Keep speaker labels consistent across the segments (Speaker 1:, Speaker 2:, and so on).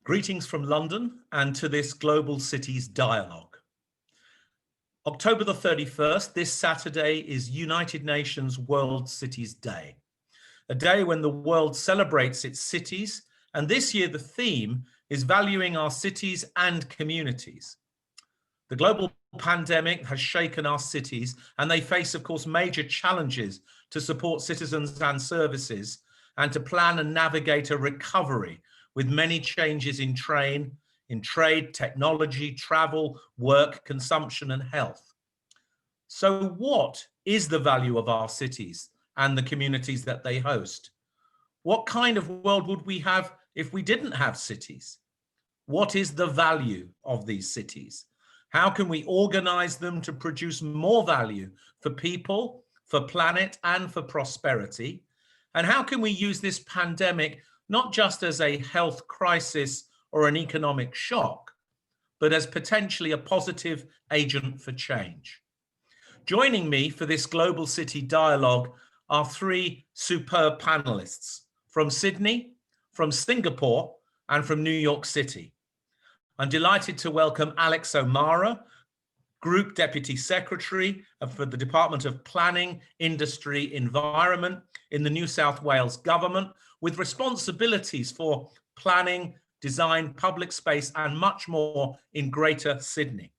Speaker 1: Greetings from London and to this Global Cities Dialogue. October the 31st, this Saturday, is United Nations World Cities Day, a day when the world celebrates its cities, and this year the theme is valuing our cities and communities. The global pandemic has shaken our cities, and they face, of course, major challenges to support citizens and services and to plan and navigate a recovery with many changes in trade, technology, travel, work, consumption, and health. So what is the value of our cities and the communities that they host? What kind of world would we have if we didn't have cities? What is the value of these cities? How can we organize them to produce more value for people, for planet, and for prosperity? And how can we use this pandemic not just as a health crisis or an economic shock, but as potentially a positive agent for change? Joining me for this Global City Dialogue are three superb panelists from Sydney, from Singapore, and from New York City. I'm delighted to welcome Alex O'Mara, Group Deputy Secretary for the Department of Planning, Industry, Environment in the New South Wales Government, with responsibilities for planning, design, public space, and much more in Greater Sydney.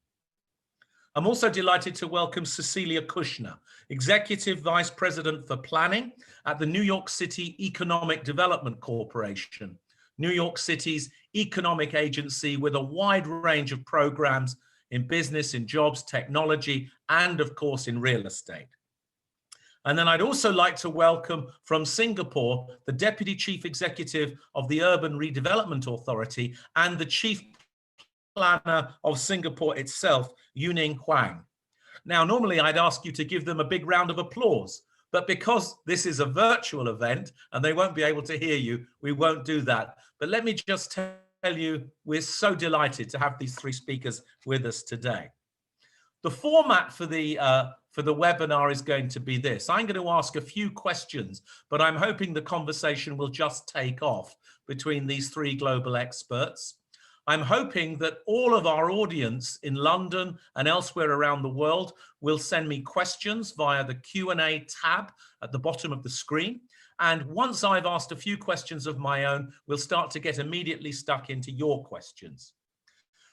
Speaker 1: I'm also delighted to welcome Cecilia Kushner, Executive Vice President for Planning at the New York City Economic Development Corporation, New York City's economic agency with a wide range of programs in business, in jobs, technology, and of course in real estate. And then I'd also like to welcome from Singapore, the Deputy Chief Executive of the Urban Redevelopment Authority and the Chief Planner of Singapore itself, Yuning Huang. Now, normally I'd ask you to give them a big round of applause, but because this is a virtual event and they won't be able to hear you, we won't do that. But let me just tell you, we're so delighted to have these three speakers with us today. The format for the webinar is going to be this. I'm going to ask a few questions, but I'm hoping the conversation will just take off between these three global experts. I'm hoping that all of our audience in London and elsewhere around the world will send me questions via the Q&A tab at the bottom of the screen. And once I've asked a few questions of my own, we'll start to get immediately stuck into your questions.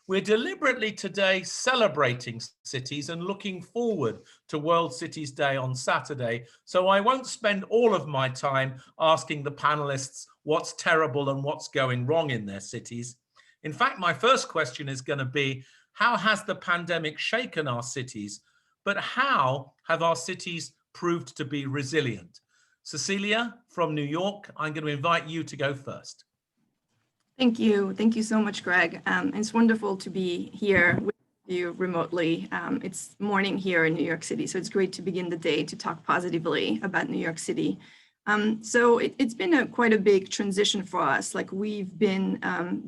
Speaker 1: We're deliberately today celebrating cities and looking forward to World Cities Day on Saturday, so I won't spend all of my time asking the panelists what's terrible and what's going wrong in their cities. In fact, my first question is going to be, how has the pandemic shaken our cities, but how have our cities proved to be resilient? Cecilia from New York, I'm going to invite you to go first.
Speaker 2: Thank you. Thank you so much, Greg. It's wonderful to be here with you remotely. It's morning here in New York City, so it's great to begin the day to talk positively about New York City. So it's been quite a big transition for us. Like, we've been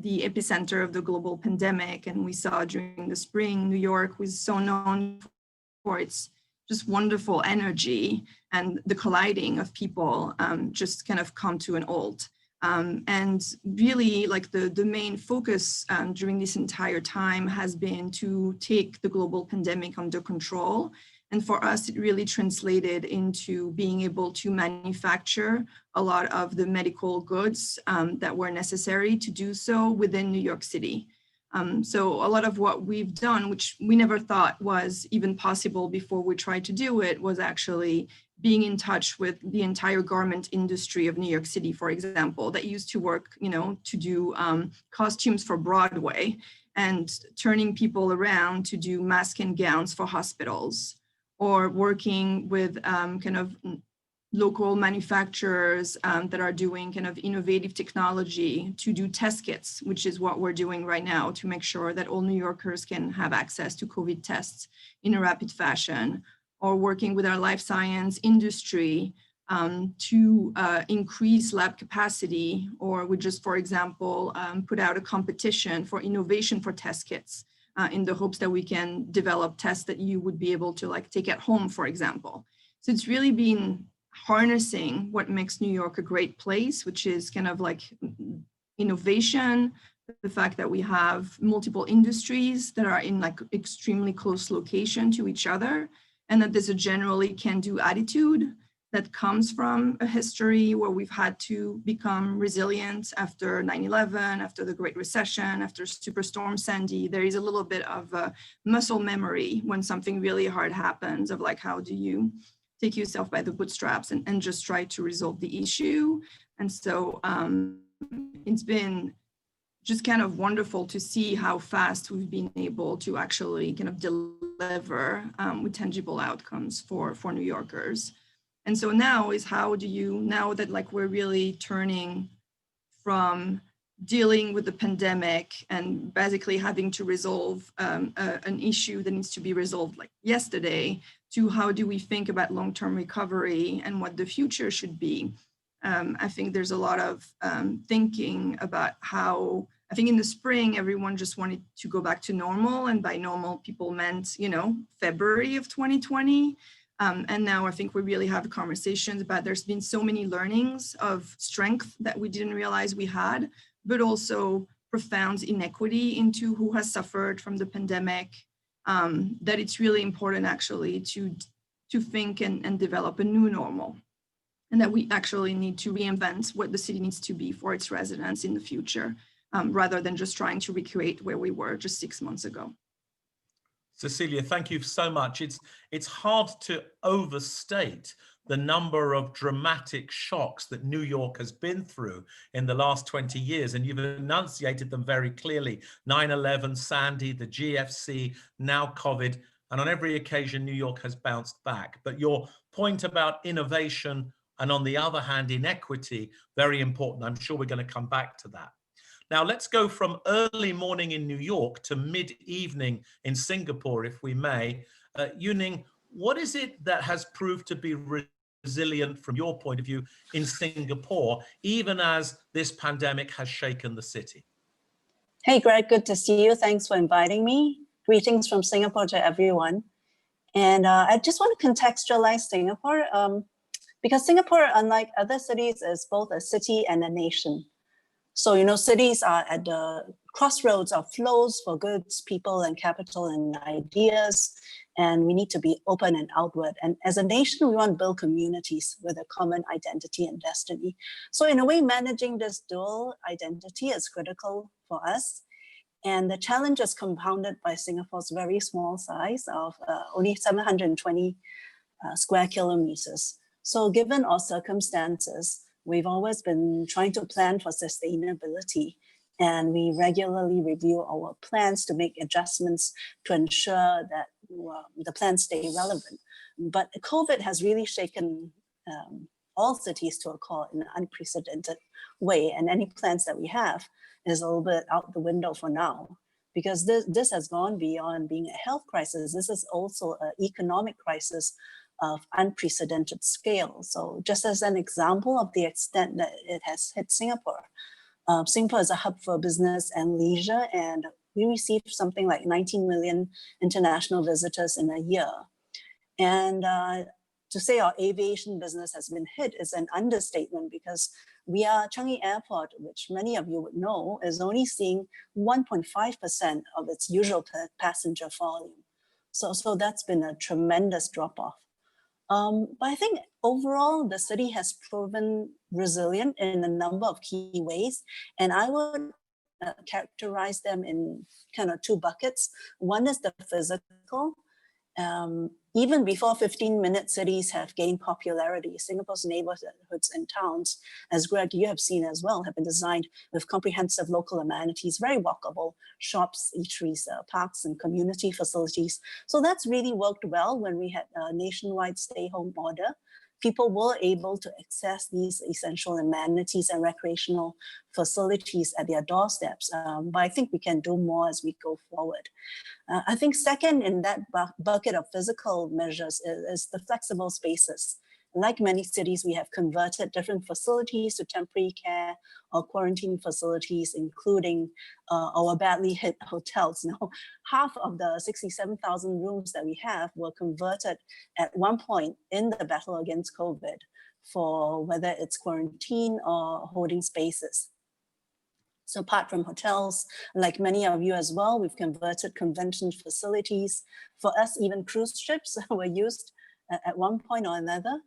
Speaker 2: the epicenter of the global pandemic, and we saw during the spring, New York was so known for its just wonderful energy, and the colliding of people just kind of come to an halt. And really, like, the main focus during this entire time has been to take the global pandemic under control. And for us, it really translated into being able to manufacture a lot of the medical goods that were necessary to do so within New York City. So a lot of what we've done, which we never thought was even possible before we tried to do it, was actually being in touch with the entire garment industry of New York City, for example, that used to work, to do costumes for Broadway, and turning people around to do masks and gowns for hospitals, or working with kind of local manufacturers that are doing kind of innovative technology to do test kits, which is what we're doing right now to make sure that all New Yorkers can have access to COVID tests in a rapid fashion, or working with our life science industry to increase lab capacity, or we just, for example, put out a competition for innovation for test kits in the hopes that we can develop tests that you would be able to take at home, for example. So it's really been harnessing what makes New York a great place, which is kind of like innovation, the fact that we have multiple industries that are in like extremely close location to each other, and that there's a generally can-do attitude that comes from a history where we've had to become resilient after 9/11, after the Great Recession, after Superstorm Sandy. There is a little bit of a muscle memory when something really hard happens of like, how do you take yourself by the bootstraps and just try to resolve the issue. And so it's been just kind of wonderful to see how fast we've been able to actually kind of deliver with tangible outcomes for New Yorkers. And so now is how do you, now that like we're really turning from dealing with the pandemic and basically having to resolve an issue that needs to be resolved like yesterday, to how do we think about long-term recovery and what the future should be. I think there's a lot of thinking about how, I think in the spring, everyone just wanted to go back to normal. And by normal, people meant, you know, February of 2020. And now I think we really have conversations about there's been so many learnings of strength that we didn't realize we had, but also profound inequity into who has suffered from the pandemic, that it's really important actually to think and develop a new normal. And that we actually need to reinvent what the city needs to be for its residents in the future, rather than just trying to recreate where we were just 6 months ago.
Speaker 1: Cecilia, thank you so much. It's hard to overstate the number of dramatic shocks that New York has been through in the last 20 years, and you've enunciated them very clearly. 9/11, Sandy, the GFC, now COVID, and on every occasion, New York has bounced back. But your point about innovation and on the other hand, inequity, very important. I'm sure we're going to come back to that. Now, let's go from early morning in New York to mid-evening in Singapore, if we may. Yuning, what is it that has proved to be resilient from your point of view in Singapore, even as this pandemic has shaken the city?
Speaker 3: Hey, Greg, good to see you. Thanks for inviting me. Greetings from Singapore to everyone. And I just want to contextualize Singapore because Singapore, unlike other cities, is both a city and a nation. So, you know, cities are at the crossroads of flows for goods, people, and capital and ideas, and we need to be open and outward. And as a nation, we want to build communities with a common identity and destiny. So in a way, managing this dual identity is critical for us. And the challenge is compounded by Singapore's very small size of only 720 square kilometers. So given our circumstances, we've always been trying to plan for sustainability, and we regularly review our plans to make adjustments to ensure that the plans stay relevant. But COVID has really shaken all cities to a core in an unprecedented way, and any plans that we have is a little bit out the window for now, because this has gone beyond being a health crisis. This is also an economic crisis of unprecedented scale. So just as an example of the extent that it has hit Singapore, Singapore is a hub for business and leisure, and we receive something like 19 million international visitors in a year. And to say our aviation business has been hit is an understatement, because Changi Airport, which many of you would know, is only seeing 1.5% of its usual passenger volume. So that's been a tremendous drop-off. But I think overall, the city has proven resilient in a number of key ways. And I would characterize them in kind of two buckets. One is the physical. Even before 15-minute cities have gained popularity, Singapore's neighborhoods and towns, as Greg, you have seen as well, have been designed with comprehensive local amenities, very walkable, shops, eateries, parks, and community facilities. So that's really worked well when we had a nationwide stay-home order. People were able to access these essential amenities and recreational facilities at their doorsteps. But I think we can do more as we go forward. I think second in that bucket of physical measures is the flexible spaces. Like many cities, we have converted different facilities to temporary care or quarantine facilities, including our badly hit hotels. Now, half of the 67,000 rooms that we have were converted at one point in the battle against COVID for whether it's quarantine or holding spaces. So apart from hotels, like many of you as well, we've converted convention facilities. For us, even cruise ships were used at one point or another.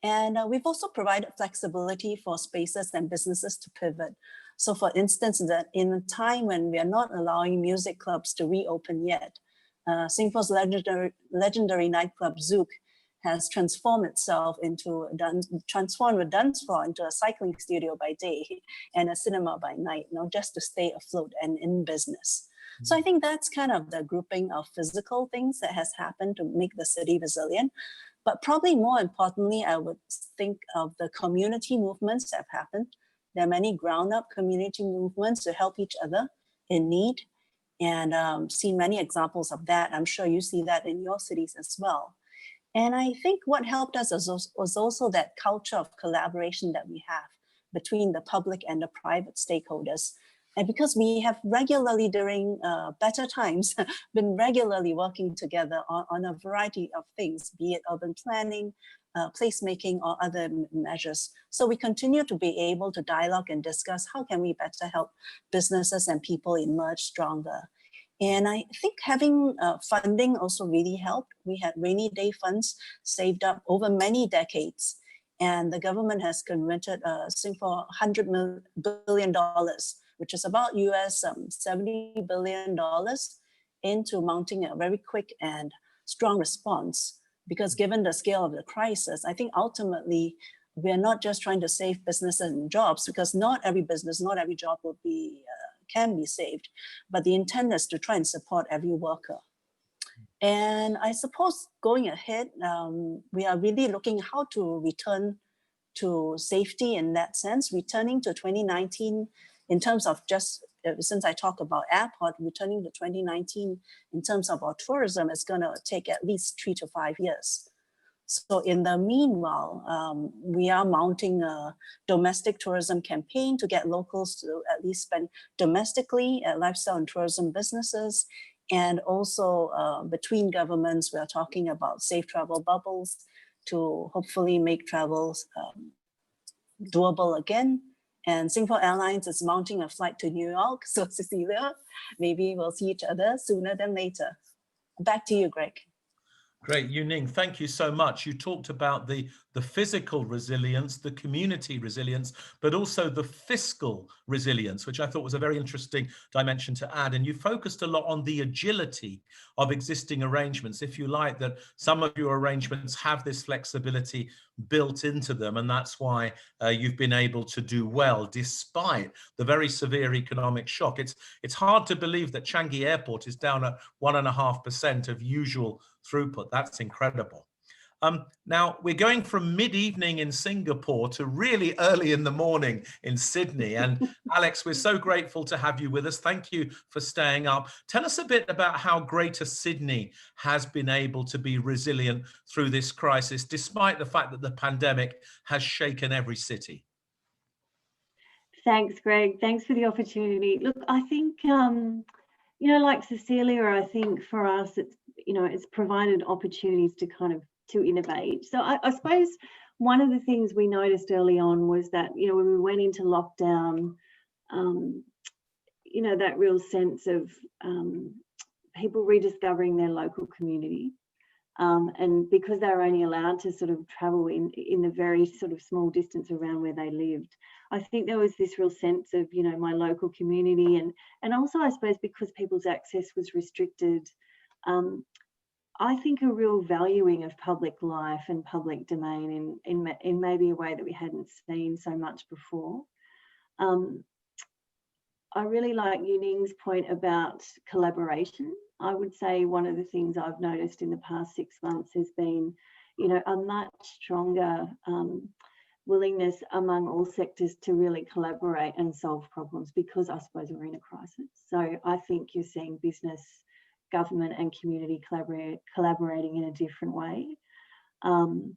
Speaker 3: And we've also provided flexibility for spaces and businesses to pivot. So for instance, that in a time when we are not allowing music clubs to reopen yet, Singapore's legendary nightclub Zouk has transformed itself into transformed a dance floor into a cycling studio by day and a cinema by night, just to stay afloat and in business. So I think that's kind of the grouping of physical things that has happened to make the city resilient. But probably more importantly, I would think of the community movements that have happened. There are many ground-up community movements to help each other in need, and seen many examples of that. I'm sure you see that in your cities as well. And I think what helped us was also that culture of collaboration that we have between the public and the private stakeholders. And because we have regularly during better times, been regularly working together on a variety of things, be it urban planning, placemaking or other measures. So we continue to be able to dialogue and discuss how can we better help businesses and people emerge stronger. And I think having funding also really helped. We had rainy day funds saved up over many decades, and the government has committed Singapore $100 billion, which is about US $70 billion, into mounting a very quick and strong response. Because given the scale of the crisis, I think ultimately we're not just trying to save businesses and jobs, because not every business, not every job will be can be saved, but the intent is to try and support every worker. And I suppose going ahead, we are really looking how to return to safety in that sense, returning to 2019 in terms of just, since I talk about airport, returning to 2019 in terms of our tourism is going to take at least 3 to 5 years. So in the meanwhile, we are mounting a domestic tourism campaign to get locals to at least spend domestically at lifestyle and tourism businesses. And also between governments, we are talking about safe travel bubbles to hopefully make travels doable again. And Singapore Airlines is mounting a flight to New York. So Cecilia, maybe we'll see each other sooner than later. Back to you, Greg.
Speaker 1: Great, Yu-Ning, thank you so much. You talked about the physical resilience, the community resilience, but also the fiscal resilience, which I thought was a very interesting dimension to add. And you focused a lot on the agility of existing arrangements, if you like, that some of your arrangements have this flexibility built into them. And that's why you've been able to do well, despite the very severe economic shock. It's hard to believe that Changi Airport is down at 1.5% of usual throughput. That's incredible. Now we're going from mid-evening in Singapore to really early in the morning in Sydney. And Alex, we're so grateful to have you with us. Thank you for staying up. Tell us a bit about how Greater Sydney has been able to be resilient through this crisis, despite the fact that the pandemic has shaken every city.
Speaker 4: Thanks, Greg. Thanks for the opportunity. Look, I think, like Cecilia, I think for us, it's provided opportunities to to innovate. So I suppose one of the things we noticed early on was that, when we went into lockdown, that real sense of people rediscovering their local community. And because they were only allowed to sort of travel in the very sort of small distance around where they lived, I think there was this real sense of, my local community. And also, I suppose, because people's access was restricted, I think a real valuing of public life and public domain in maybe a way that we hadn't seen so much before. I really like Yu-Ning's point about collaboration. I would say one of the things I've noticed in the past 6 months has been, a much stronger willingness among all sectors to really collaborate and solve problems, because I suppose we're in a crisis. So I think you're seeing business, government and community collaborating in a different way. And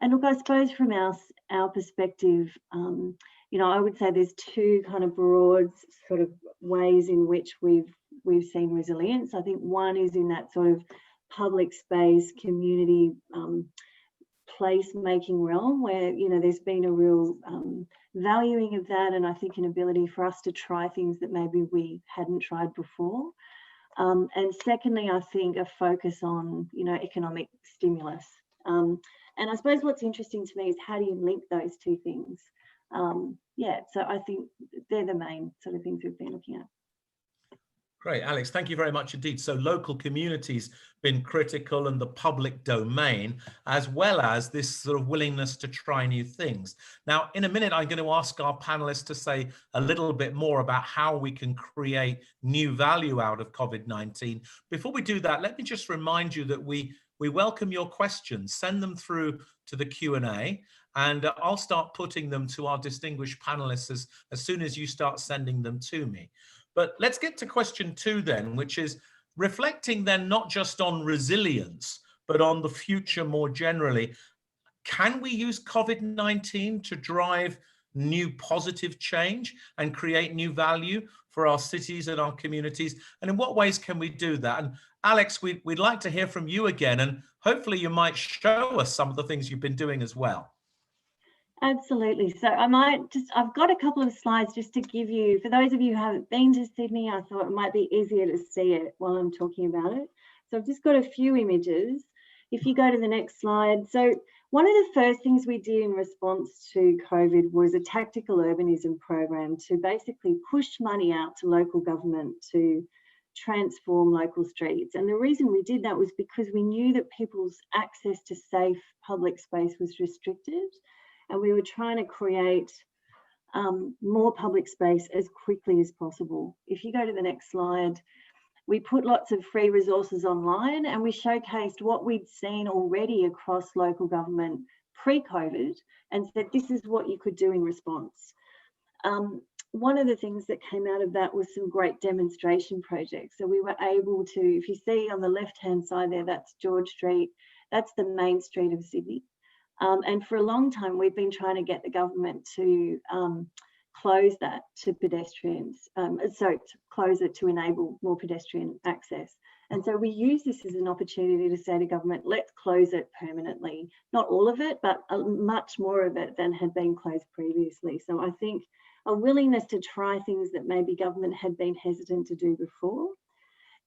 Speaker 4: look, I suppose from our perspective, I would say there's two kind of broad sort of ways in which we've seen resilience. I think one is in that sort of public space, community place-making realm where, you know, there's been a real valuing of that, and I think an ability for us to try things that maybe we hadn't tried before. And secondly, I think a focus on, you know, economic stimulus. And I suppose what's interesting to me is how do you link those two things? Yeah, so I think they're the main sort of things we've been looking at.
Speaker 1: Great, Alex, thank you very much indeed. So local communities been critical and the public domain, as well as this sort of willingness to try new things. Now, in a minute, I'm going to ask our panelists to say a little bit more about how we can create new value out of COVID-19. Before we do that, let me just remind you that we welcome your questions. Send them through to the Q&A, and I'll start putting them to our distinguished panelists as soon as you start sending them to me. But let's get to question 2 then, which is reflecting then not just on resilience, but on the future more generally. Can we use COVID-19 to drive new positive change and create new value for our cities and our communities? And in what ways can we do that? And Alex, we'd like to hear from you again, and hopefully you might show us some of the things you've been doing as well.
Speaker 4: Absolutely. So I've got a couple of slides just to give you, for those of you who haven't been to Sydney, I thought it might be easier to see it while I'm talking about it. So I've just got a few images. If you go to the next slide. So one of the first things we did in response to COVID was a tactical urbanism program to basically push money out to local government to transform local streets. And the reason we did that was because we knew that people's access to safe public space was restricted. And we were trying to create more public space as quickly as possible. If you go to the next slide, we put lots of free resources online and we showcased what we'd seen already across local government pre-COVID and said, this is what you could do in response. One of the things that came out of that was some great demonstration projects. So we were able to, if you see on the left-hand side there, that's George Street, that's the main street of Sydney. And for a long time, we've been trying to get the government to close that to pedestrians, to close it to enable more pedestrian access. And so we use this as an opportunity to say to government, let's close it permanently. Not all of it, but much more of it than had been closed previously. So I think a willingness to try things that maybe government had been hesitant to do before.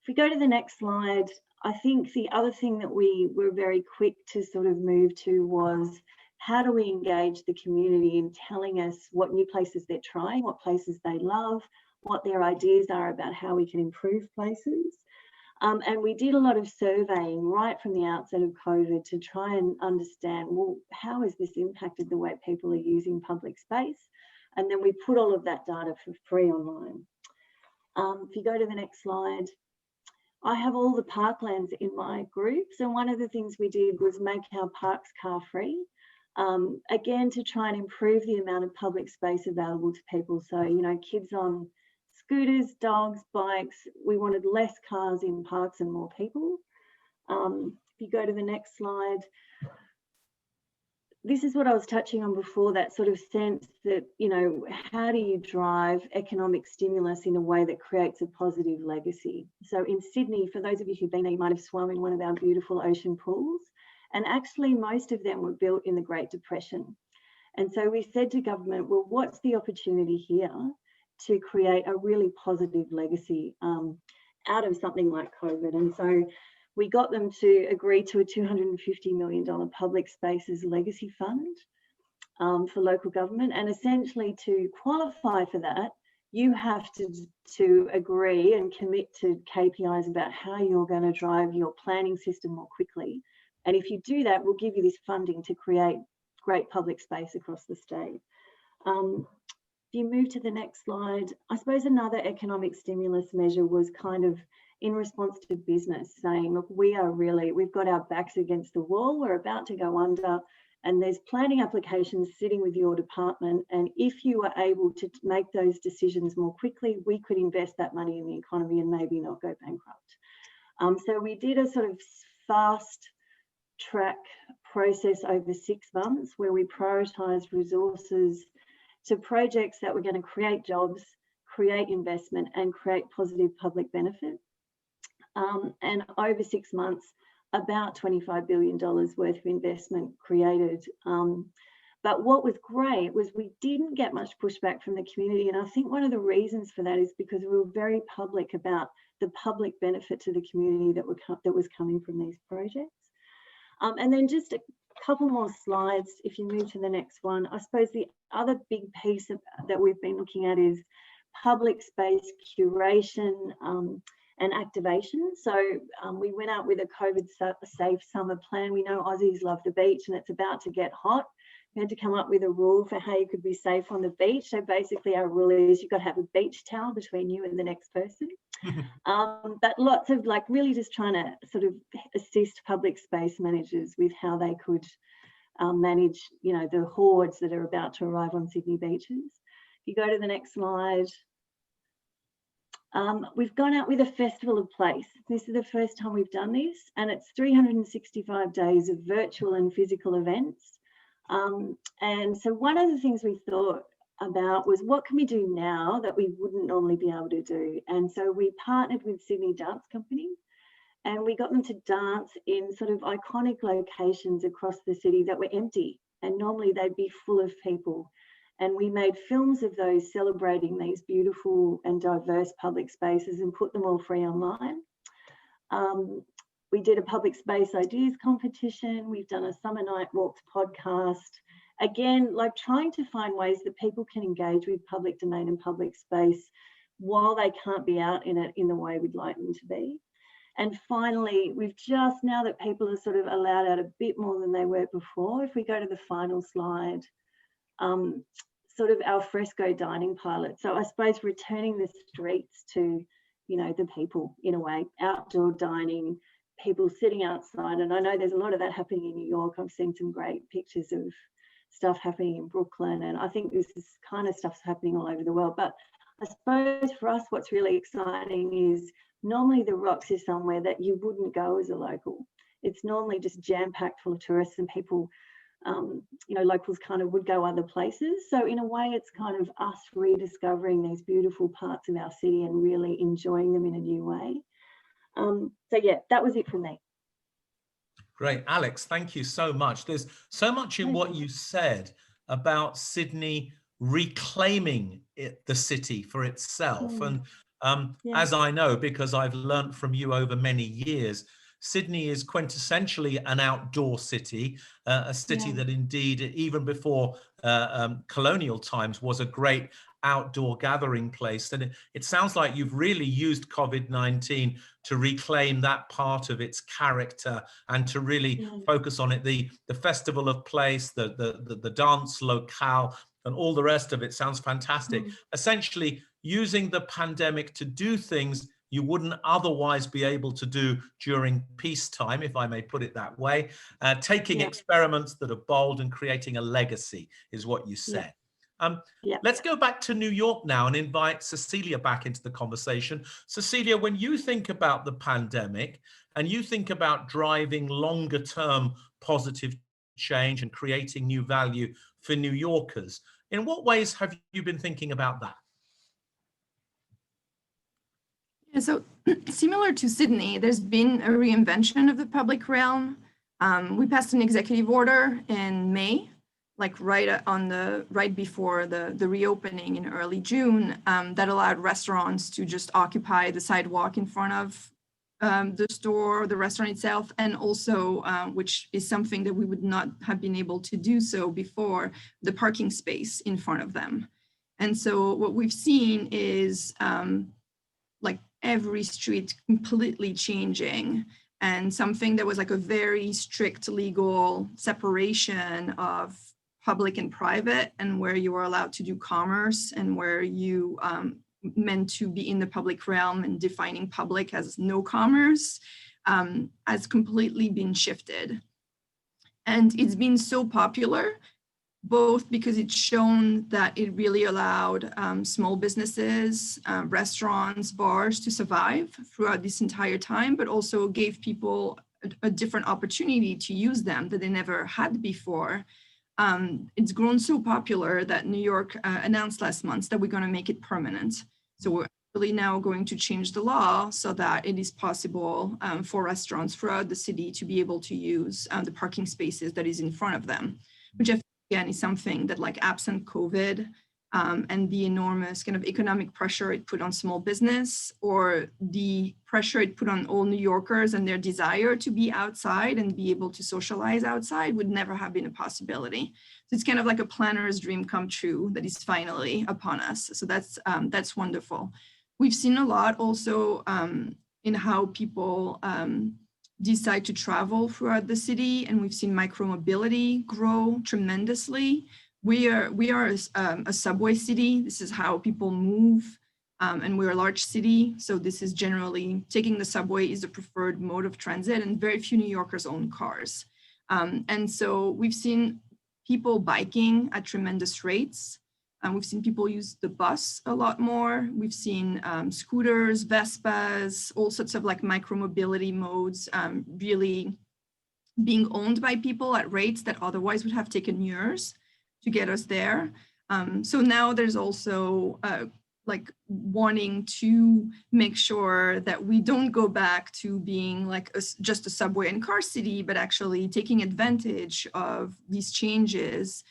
Speaker 4: If we go to the next slide, I think the other thing that we were very quick to sort of move to was how do we engage the community in telling us what new places they're trying, what places they love, what their ideas are about how we can improve places. And we did a lot of surveying right from the outset of COVID to try and understand, well, how has this impacted the way people are using public space? And then we put all of that data for free online. If you go to the next slide, I have all the parklands in my group. So one of the things we did was make our parks car free, again, to try and improve the amount of public space available to people. So, you know, kids on scooters, dogs, bikes, we wanted less cars in parks and more people. If you go to the next slide, this is what I was touching on before, that sort of sense that, you know, how do you drive economic stimulus in a way that creates a positive legacy? So in Sydney, for those of you who've been there, you might have swum in one of our beautiful ocean pools. And actually, most of them were built in the Great Depression. And so we said to government, well, what's the opportunity here to create a really positive legacy out of something like COVID? And so we got them to agree to a $250 million public spaces legacy fund for local government. And essentially to qualify for that, you have to agree and commit to KPIs about how you're going to drive your planning system more quickly. And if you do that, we'll give you this funding to create great public space across the state. If you move to the next slide, I suppose another economic stimulus measure was kind of in response to business saying, look, we've got our backs against the wall, we're about to go under, and there's planning applications sitting with your department. And if you are able to make those decisions more quickly, we could invest that money in the economy and maybe not go bankrupt. So we did a sort of fast track process over 6 months where we prioritised resources to projects that were going to create jobs, create investment and create positive public benefit. And over 6 months, about $25 billion worth of investment created. But what was great was we didn't get much pushback from the community. And I think one of the reasons for that is because we were very public about the public benefit to the community that was coming from these projects. And then just a couple more slides, if you move to the next one. I suppose the other big piece that we've been looking at is public space curation and activation. So we went out with a COVID-safe summer plan. We know Aussies love the beach and it's about to get hot. We had to come up with a rule for how you could be safe on the beach. So basically our rule is you've got to have a beach towel between you and the next person. But lots of like really just trying to sort of assist public space managers with how they could manage, you know, the hordes that are about to arrive on Sydney beaches. If you go to the next slide. We've gone out with a festival of place. This is the first time we've done this, and it's 365 days of virtual and physical events. And so one of the things we thought about was what can we do now that we wouldn't normally be able to do? And so we partnered with Sydney Dance Company and we got them to dance in sort of iconic locations across the city that were empty, and normally they'd be full of people. And we made films of those celebrating these beautiful and diverse public spaces and put them all free online. We did a public space ideas competition. We've done a Summer Night Walks podcast. Again, like trying to find ways that people can engage with public domain and public space while they can't be out in it in the way we'd like them to be. And finally, we've just, now that people are sort of allowed out a bit more than they were before, if we go to the final slide, sort of alfresco dining pilot. So I suppose returning the streets to, you know, the people in a way, outdoor dining, people sitting outside. And I know there's a lot of that happening in New York. I've seen some great pictures of stuff happening in Brooklyn. And I think this is kind of stuff's happening all over the world. But I suppose for us, what's really exciting is normally the Rocks is somewhere that you wouldn't go as a local. It's normally just jam-packed full of tourists and people, you know, locals kind of would go other places. So in a way, it's kind of us rediscovering these beautiful parts of our city and really enjoying them in a new way. So yeah, that was it from me.
Speaker 1: Great, Alex, thank you so much. There's so much in what you said about Sydney reclaiming the city for itself. And as I know, because I've learned from you over many years, Sydney is quintessentially an outdoor city, a city that indeed, even before colonial times, was a great outdoor gathering place. And it sounds like you've really used COVID-19 to reclaim that part of its character and to really focus on it. The festival of place, the dance locale, and all the rest of it sounds fantastic. Essentially using the pandemic to do things you wouldn't otherwise be able to do during peacetime, if I may put it that way. Taking experiments that are bold and creating a legacy is what you said. Let's go back to New York now and invite Cecilia back into the conversation. Cecilia, when you think about the pandemic and you think about driving longer term positive change and creating new value for New Yorkers, in what ways have you been thinking about that?
Speaker 2: Yeah, so similar to Sydney, there's been a reinvention of the public realm. We passed an executive order in May, like right before the reopening in early June, that allowed restaurants to just occupy the sidewalk in front of the store, the restaurant itself, and also, which is something that we would not have been able to do so before, the parking space in front of them. And so what we've seen is like every street completely changing, and something that was like a very strict legal separation of public and private, and where you were allowed to do commerce and where you meant to be in the public realm and defining public as no commerce, has completely been shifted. And it's been so popular, both because it's shown that it really allowed small businesses, restaurants, bars to survive throughout this entire time, but also gave people a different opportunity to use them that they never had before. It's grown so popular that New York announced last month that we're going to make it permanent. So really now going to change the law so that it is possible for restaurants throughout the city to be able to use the parking spaces that is in front of them, which again is something that, like, absent COVID and the enormous kind of economic pressure it put on small business, or the pressure it put on all New Yorkers and their desire to be outside and be able to socialize outside, would never have been a possibility. So it's kind of like a planner's dream come true that is finally upon us. So that's wonderful. We've seen a lot also in how people decide to travel throughout the city, and we've seen micromobility grow tremendously. We are a subway city. This is how people move, and we're a large city. So this is generally taking the subway is the preferred mode of transit, and very few New Yorkers own cars. And so we've seen people biking at tremendous rates. We've seen people use the bus a lot more. We've seen scooters, Vespas, all sorts of like micromobility modes really being owned by people at rates that otherwise would have taken years to get us there. So now there's also like wanting to make sure that we don't go back to being like just a subway and car city, but actually taking advantage of these changes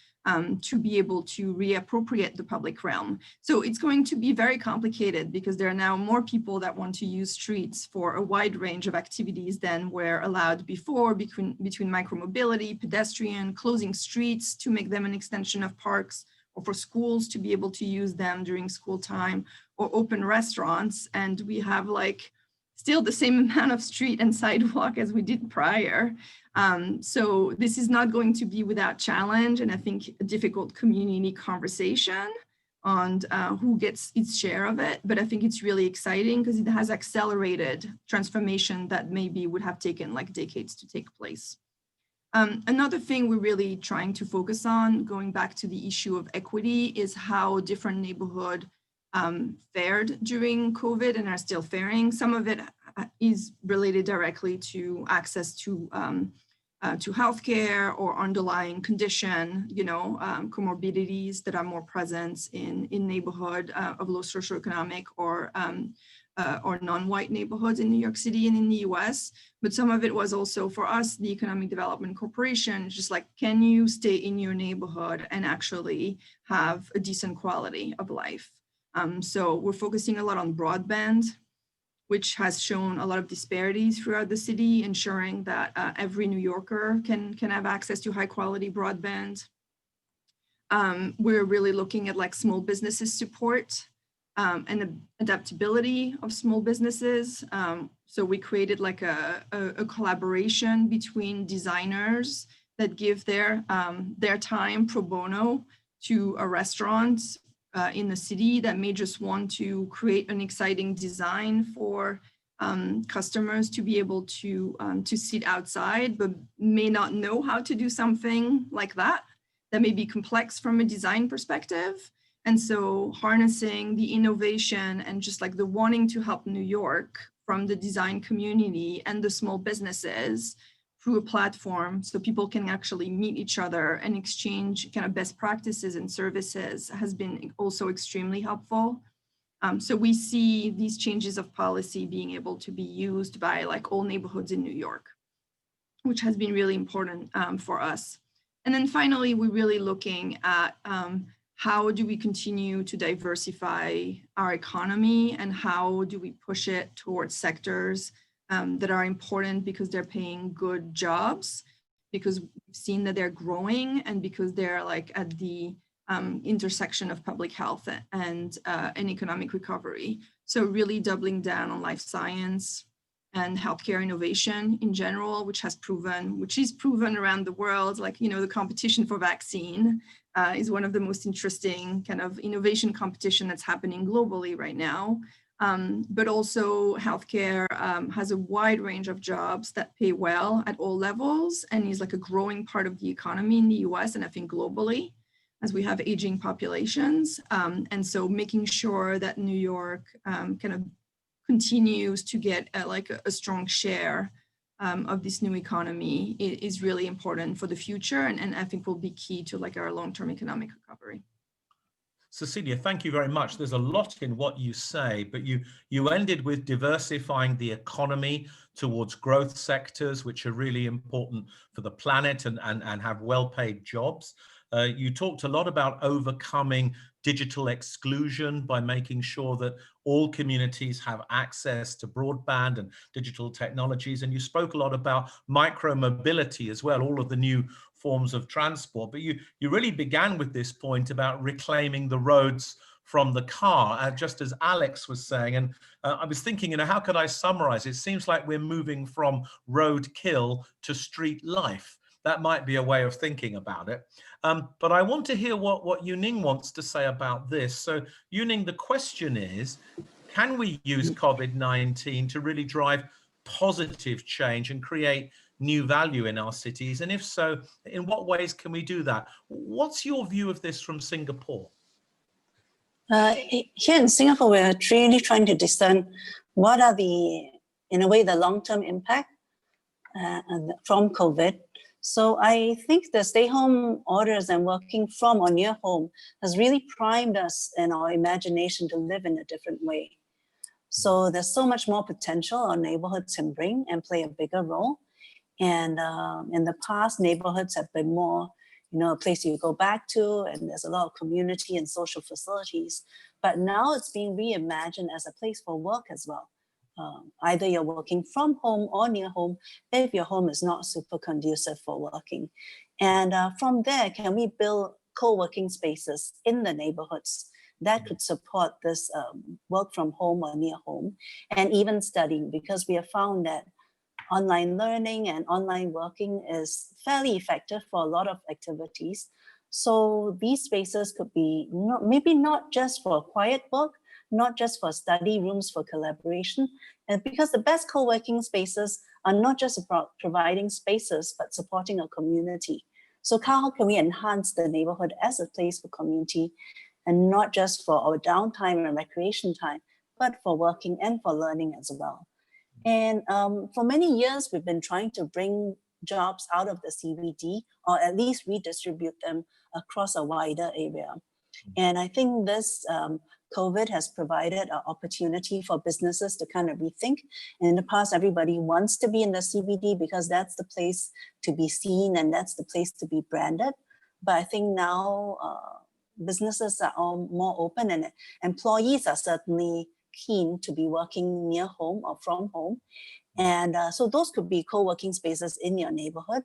Speaker 2: to be able to reappropriate the public realm. So it's going to be very complicated because there are now more people that want to use streets for a wide range of activities than were allowed before, between micromobility, pedestrian, closing streets to make them an extension of parks, or for schools to be able to use them during school time, or open restaurants. And we have like still the same amount of street and sidewalk as we did prior. So this is not going to be without challenge, and I think a difficult community conversation on who gets its share of it. But I think it's really exciting because it has accelerated transformation that maybe would have taken like decades to take place. Another thing we're really trying to focus on, going back to the issue of equity, is how different neighborhoods fared during COVID and are still faring. Some of it is related directly to access to healthcare or underlying condition, comorbidities that are more present in neighborhood of low socioeconomic or non-white neighborhoods in New York City and in the US. But some of it was also for us, the Economic Development Corporation, just like, can you stay in your neighborhood and actually have a decent quality of life? So we're focusing a lot on broadband, which has shown a lot of disparities throughout the city, ensuring that every New Yorker can have access to high quality broadband. We're really looking at like small businesses support and the adaptability of small businesses. So we created like a collaboration between designers that give their time pro bono to a restaurant in the city that may just want to create an exciting design for customers to be able to sit outside, but may not know how to do something like that may be complex from a design perspective. And so harnessing the innovation and just like the wanting to help New York from the design community and the small businesses through a platform so people can actually meet each other and exchange kind of best practices and services has been also extremely helpful. So we see these changes of policy being able to be used by like all neighborhoods in New York, which has been really important for us. And then finally, we're really looking at how do we continue to diversify our economy and how do we push it towards sectors that are important because they're paying good jobs, because we've seen that they're growing and because they're like at the intersection of public health and economic recovery. So really doubling down on life science and healthcare innovation in general, which is proven around the world. Like, the competition for vaccine is one of the most interesting kind of innovation competition that's happening globally right now. But also healthcare has a wide range of jobs that pay well at all levels and is like a growing part of the economy in the US and I think globally as we have aging populations. And so making sure that New York kind of continues to get a strong share of this new economy is really important for the future and I think will be key to like our long-term economic recovery.
Speaker 1: Cecilia, thank you very much. There's a lot in what you say, but you ended with diversifying the economy towards growth sectors, which are really important for the planet and have well-paid jobs. You talked a lot about overcoming digital exclusion by making sure that all communities have access to broadband and digital technologies. And you spoke a lot about micro-mobility as well, all of the new forms of transport. But you really began with this point about reclaiming the roads from the car, just as Alex was saying. And I was thinking, how could I summarize? It seems like we're moving from roadkill to street life. That might be a way of thinking about it. But I want to hear what Yuning wants to say about this. So Yuning, the question is, can we use COVID-19 to really drive positive change and create new value in our cities? And if so, in what ways can we do that? What's your view of this from Singapore?
Speaker 3: Here in Singapore, we're really trying to discern what are in a way, the long-term impact from COVID. So I think the stay-home orders and working from or near home has really primed us in our imagination to live in a different way. So there's so much more potential our neighborhoods can bring and play a bigger role. And in the past, neighborhoods have been more, a place you go back to, and there's a lot of community and social facilities. But now it's being reimagined as a place for work as well. Either you're working from home or near home if your home is not super conducive for working. And from there, can we build co-working spaces in the neighborhoods that could support this work from home or near home, and even studying, because we have found that online learning and online working is fairly effective for a lot of activities. So these spaces could be maybe not just for quiet work, not just for study rooms for collaboration, and because the best co-working spaces are not just about providing spaces, but supporting a community. So how can we enhance the neighborhood as a place for community, and not just for our downtime and recreation time, but for working and for learning as well? And for many years, we've been trying to bring jobs out of the CBD, or at least redistribute them across a wider area. And I think this COVID has provided an opportunity for businesses to kind of rethink. In the past, everybody wants to be in the CBD because that's the place to be seen and that's the place to be branded. But I think now businesses are all more open, and employees are certainly keen to be working near home or from home. And so those could be co-working spaces in your neighborhood.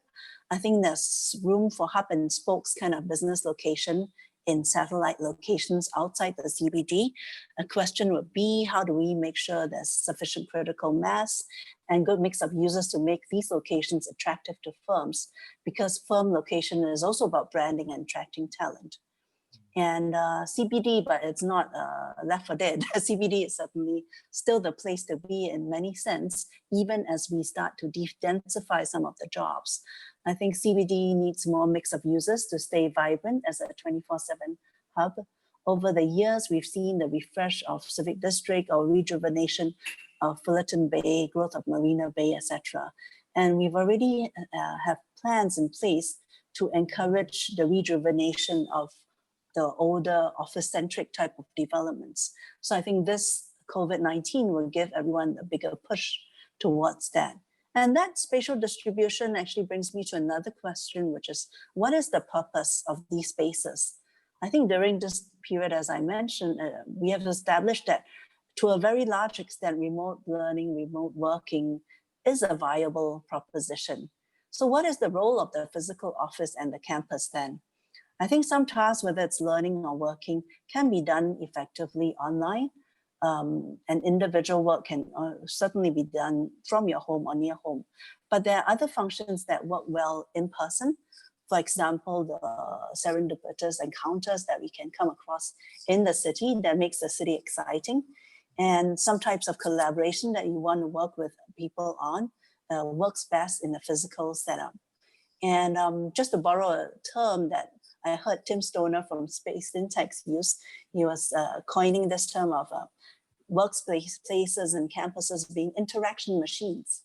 Speaker 3: I think there's room for hub and spokes kind of business location in satellite locations outside the CBD. A question would be, how do we make sure there's sufficient critical mass and good mix of users to make these locations attractive to firms? Because firm location is also about branding and attracting talent. And CBD, but it's not left for dead. CBD is certainly still the place to be in many sense, even as we start to de-densify some of the jobs. I think CBD needs more mix of users to stay vibrant as a 24/7 hub. Over the years, we've seen the refresh of Civic District or rejuvenation of Fullerton Bay, growth of Marina Bay, etc. And we've already have plans in place to encourage the rejuvenation of the older office-centric type of developments. So I think this COVID-19 will give everyone a bigger push towards that. And that spatial distribution actually brings me to another question, which is, what is the purpose of these spaces? I think during this period, as I mentioned, we have established that to a very large extent, remote learning, remote working is a viable proposition. So what is the role of the physical office and the campus then? I think some tasks, whether it's learning or working, can be done effectively online. And individual work can certainly be done from your home or near home. But there are other functions that work well in person. For example, the serendipitous encounters that we can come across in the city that makes the city exciting. And some types of collaboration that you want to work with people on works best in a physical setup. And just to borrow a term that I heard Tim Stoner from Space Syntax use, he was coining this term of workplaces and campuses being interaction machines.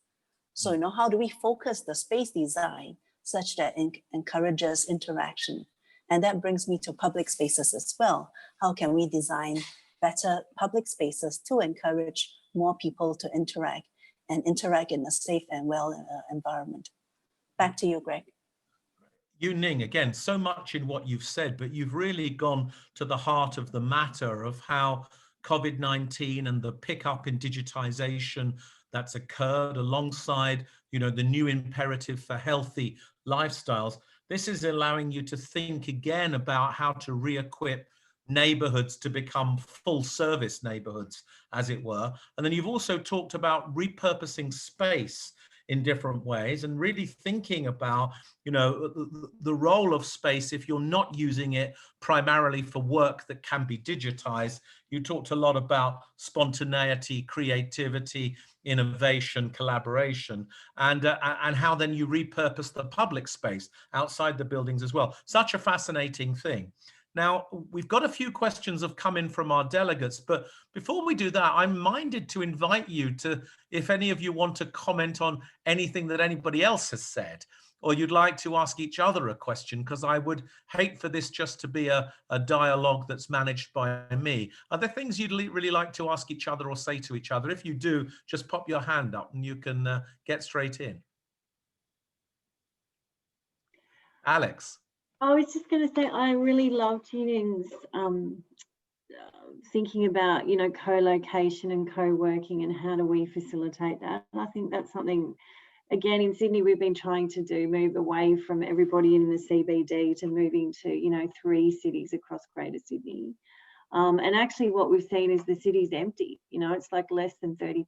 Speaker 3: So, how do we focus the space design such that it encourages interaction? And that brings me to public spaces as well. How can we design better public spaces to encourage more people to interact and interact in a safe and well environment? Back to you, Greg.
Speaker 1: Ning, again, so much in what you've said, but you've really gone to the heart of the matter of how COVID-19 and the pickup in digitization that's occurred alongside, you know, the new imperative for healthy lifestyles. This is allowing you to think again about how to re-equip neighborhoods to become full service neighborhoods, as it were. And then you've also talked about repurposing space in different ways and really thinking about, you know, the role of space if you're not using it primarily for work that can be digitized. You talked a lot about spontaneity, creativity, innovation, collaboration, and how then you repurpose the public space outside the buildings as well. Such a fascinating thing. Now, we've got a few questions have come in from our delegates, but before we do that, I'm minded to invite you to, if any of you want to comment on anything that anybody else has said, or you'd like to ask each other a question, because I would hate for this just to be a dialogue that's managed by me. Are there things you'd really like to ask each other or say to each other? If you do, just pop your hand up and you can get straight in. Alex.
Speaker 4: I was just going to say, I really loved Yuning's thinking about, you know, co-location and co-working and how do we facilitate that. And I think that's something, again, in Sydney, we've been trying to do, move away from everybody in the CBD to moving to, you know, 3 cities across Greater Sydney. And actually what we've seen is the city's empty. You know, it's like less than 30%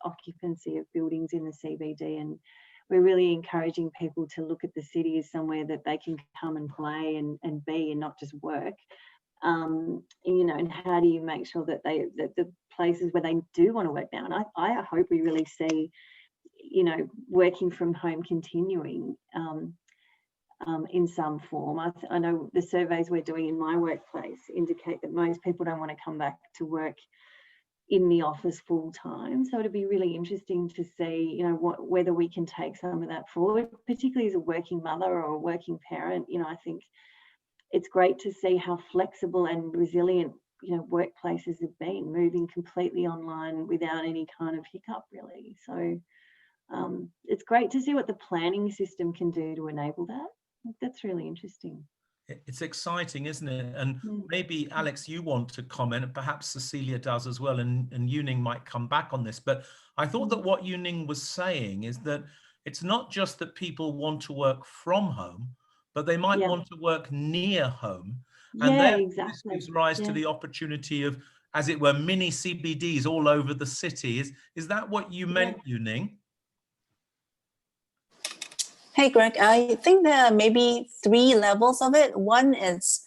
Speaker 4: occupancy of buildings in the CBD. And we're really encouraging people to look at the city as somewhere that they can come and play and be and not just work. You know, and how do you make sure that the places where they do want to work now, and I hope we really see, you know, working from home continuing in some form. I know the surveys we're doing in my workplace indicate that most people don't want to come back to work in the office full time. So it'd be really interesting to see, you know, whether we can take some of that forward, particularly as a working mother or a working parent. You know, I think it's great to see how flexible and resilient, you know, workplaces have been, moving completely online without any kind of hiccup, really. So it's great to see what the planning system can do to enable that. That's really interesting.
Speaker 1: It's exciting, isn't it? And maybe, Alex, you want to comment, and perhaps Cecilia does as well, and Yuning might come back on this. But I thought that what Yuning was saying is that it's not just that people want to work from home, but they might want to work near home. And then
Speaker 4: exactly.
Speaker 1: This gives rise to the opportunity of, as it were, mini CBDs all over the city. Is that what you meant, Yuning?
Speaker 3: Hey, Greg, I think there are maybe 3 levels of it. One is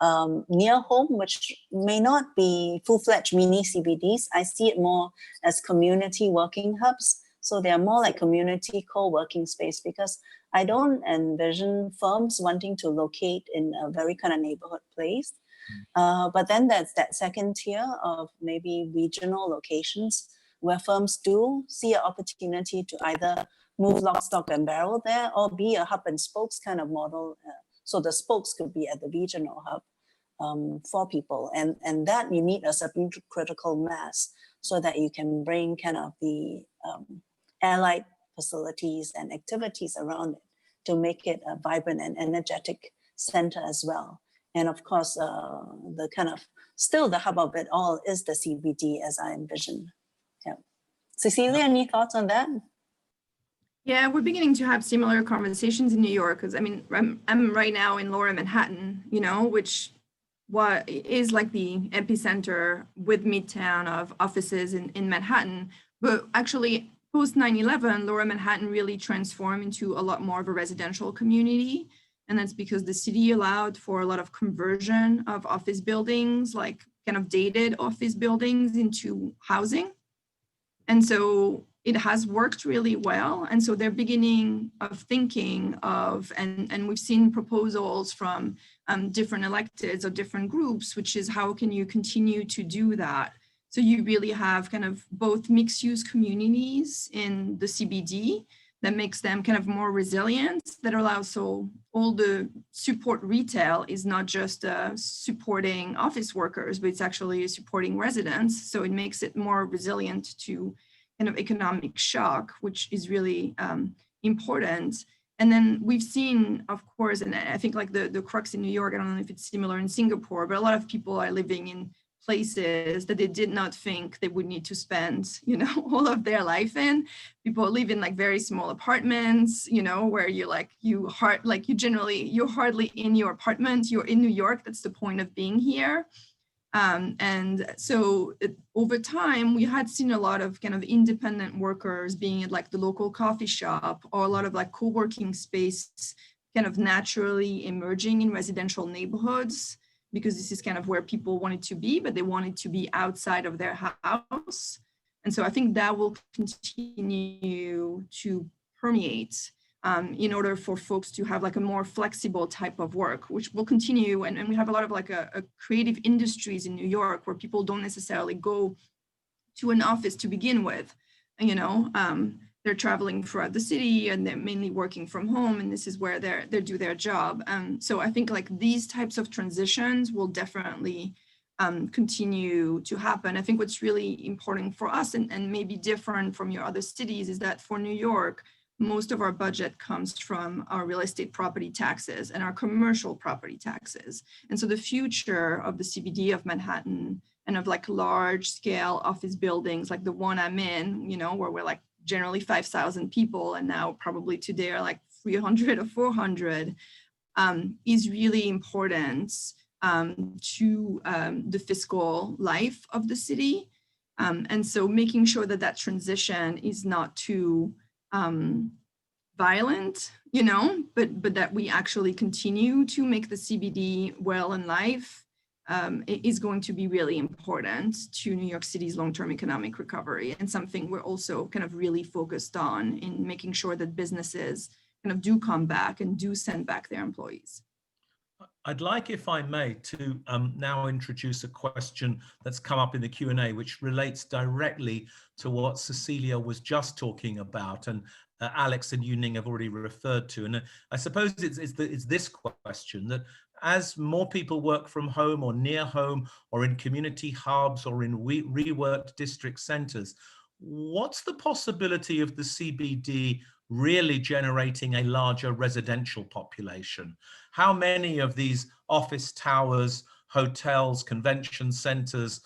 Speaker 3: near home, which may not be full-fledged mini CBDs. I see it more as community working hubs. So they are more like community co-working space, because I don't envision firms wanting to locate in a very kind of neighborhood place. But then there's that second tier of maybe regional locations where firms do see an opportunity to either move lock, stock, and barrel there, or be a hub and spokes kind of model. So the spokes could be at the regional hub for people. And that you need a certain critical mass so that you can bring kind of the allied facilities and activities around it to make it a vibrant and energetic center as well. And of course, the kind of still the hub of it all is the CBD as I envision. Yeah. Cecilia, any thoughts on that?
Speaker 2: Yeah, we're beginning to have similar conversations in New York, because I mean, I'm right now in Lower Manhattan, you know, which is like the epicenter with Midtown of offices in Manhattan. But actually, post 9/11, Lower Manhattan really transformed into a lot more of a residential community. And that's because the city allowed for a lot of conversion of office buildings, like kind of dated office buildings, into housing. And so it has worked really well. And so they're beginning of thinking of, and we've seen proposals from different electeds or different groups, which is how can you continue to do that? So you really have kind of both mixed use communities in the CBD, that makes them kind of more resilient, that allows so all the support retail is not just supporting office workers, but it's actually supporting residents. So it makes it more resilient to kind of economic shock, which is really important. And then we've seen, of course, and I think like the crux in New York, I don't know if it's similar in Singapore, but a lot of people are living in places that they did not think they would need to spend, you know, all of their life in. People live in like very small apartments, you know, where you're like, you're hardly in your apartment, you're in New York, that's the point of being here. And so over time, we had seen a lot of kind of independent workers being at like the local coffee shop, or a lot of like co-working space kind of naturally emerging in residential neighborhoods, because this is kind of where people wanted to be, but they wanted to be outside of their house. And so I think that will continue to permeate in order for folks to have like a more flexible type of work, which will continue. And we have a lot of like a creative industries in New York where people don't necessarily go to an office to begin with, you know, they're traveling throughout the city and they're mainly working from home, and this is where they do their job. So I think like these types of transitions will definitely continue to happen. I think what's really important for us and maybe different from your other cities is that for New York, most of our budget comes from our real estate property taxes and our commercial property taxes. And so the future of the CBD of Manhattan and of like large scale office buildings like the one I'm in, you know, where we're like generally 5,000 people, and now probably today are like 300 or 400, is really important to the fiscal life of the city. And so making sure that that transition is not too violent, you know, but that we actually continue to make the CBD well in life is going to be really important to New York City's long-term economic recovery, and something we're also kind of really focused on in making sure that businesses kind of do come back and do send back their employees.
Speaker 1: I'd like, if I may, to now introduce a question that's come up in the Q&A, which relates directly to what Cecilia was just talking about, and Alex and Yuning have already referred to. And I suppose it's this question, that as more people work from home or near home or in community hubs or in reworked district centers, what's the possibility of the CBD really generating a larger residential population? How many of these office towers, hotels, convention centers,